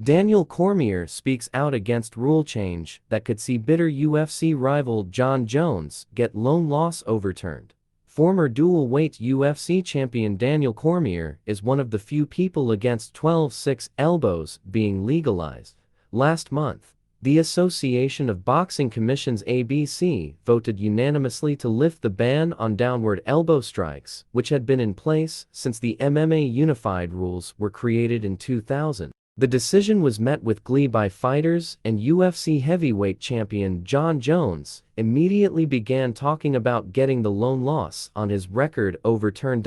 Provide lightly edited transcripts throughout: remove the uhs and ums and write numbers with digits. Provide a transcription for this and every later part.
DanielCormier speaks out against rule change that could see bitter UFC rival Jon Jones get lone loss overturned. Former dual-weight UFC champion DanielCormier is one of the few people against 12-6 elbows being legalized. Last month, the Association of Boxing Commissions (ABC) voted unanimously to lift the ban on downward elbow strikes, which had been in place since the MMA unified rules were created in 2000. The decision was met with glee by fighters, and UFC heavyweight champion Jon Jones immediately began talking about getting the lone loss on his record overturned.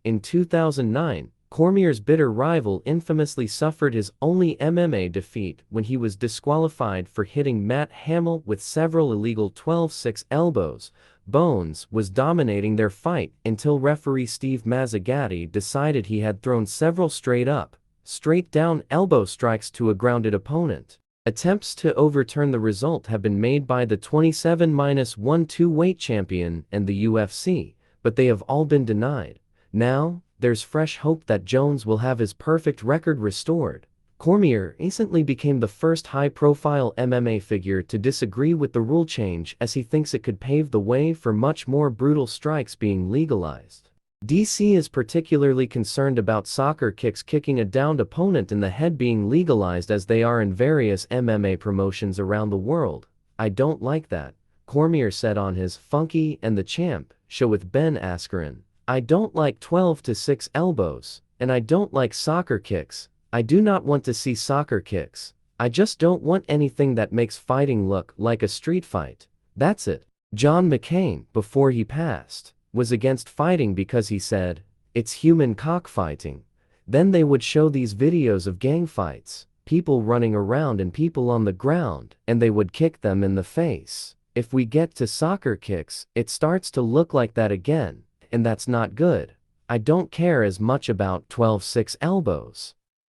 In 2009, Cormier's bitter rival infamously suffered his only MMA defeat when he was disqualified for hitting Matt Hamill with several illegal 12-6 elbows. Bones was dominating their fight until referee Steve Mazzagatti decided he had thrown several straight down elbow strikes to a grounded opponent. Attempts to overturn the result have been made by the 27-1 weight champion and the UFC, but they have all been denied. Now, there's fresh hope that Jones will have his perfect record restored. Cormier recently became the first high-profile MMA figure to disagree with the rule change, as he thinks it could pave the way for much more brutal strikes being legalized. DC is particularly concerned about soccer kicks kicking a downed opponent in the head being legalized, as they are in various MMA promotions around the world. "I don't like that," Cormier said on his Funky and the Champ show with Ben Askren. "I don't like 12-6 elbows, and I don't like soccer kicks. I do not want to see soccer kicks. I just don't want anything that makes fighting look like a street fight. That's it." John McCain, before he passed, was against fighting because he said, "It's human cockfighting." Then they would show these videos of gang fights, people running around and people on the ground, and they would kick them in the face. If we get to soccer kicks, it starts to look like that again, and that's not good. I don't care as much about 12-6 elbows.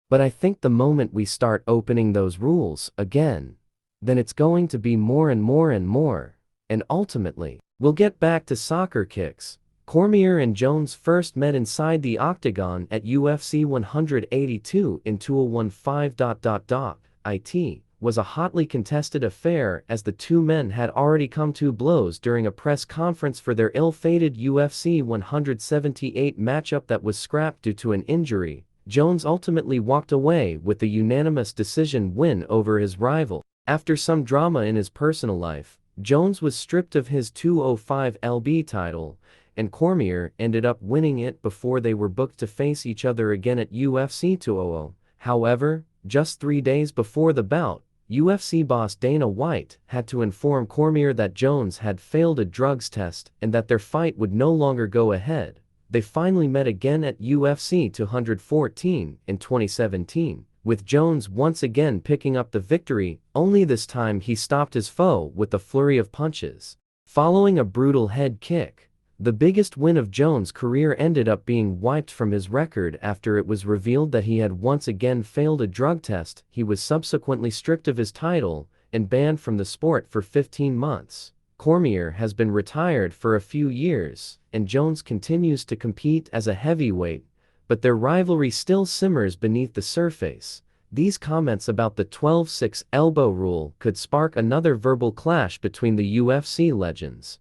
But I think the moment we start opening those rules again, then it's going to be more and more and more, and ultimately, we'll get back to soccer kicks. Cormier and Jones first met inside the octagon at UFC 182 in 2015. It was a hotly contested affair, as the two men had already come to blows during a press conference for their ill-fated UFC 178 matchup that was scrapped due to an injury. Jones ultimately walked away with a unanimous decision win over his rival. After some drama in his personal life, Jones was stripped of his 205lb title, and Cormier ended up winning it before they were booked to face each other again at UFC 200. However, just 3 days before the bout, UFC boss Dana White had to inform Cormier that Jones had failed a drugs test and that their fight would no longer go ahead. They finally met again at UFC 214 in 2017. With Jones once again picking up the victory, only this time he stopped his foe with a flurry of punches. Following a brutal head kick, the biggest win of Jones' career ended up being wiped from his record after it was revealed that he had once again failed a drug test. He was subsequently stripped of his title and banned from the sport for 15 months. Cormier has been retired for a few years, and Jones continues to compete as a heavyweight, but their rivalry still simmers beneath the surface. These comments about the 12-6 elbow rule could spark another verbal clash between the UFC legends.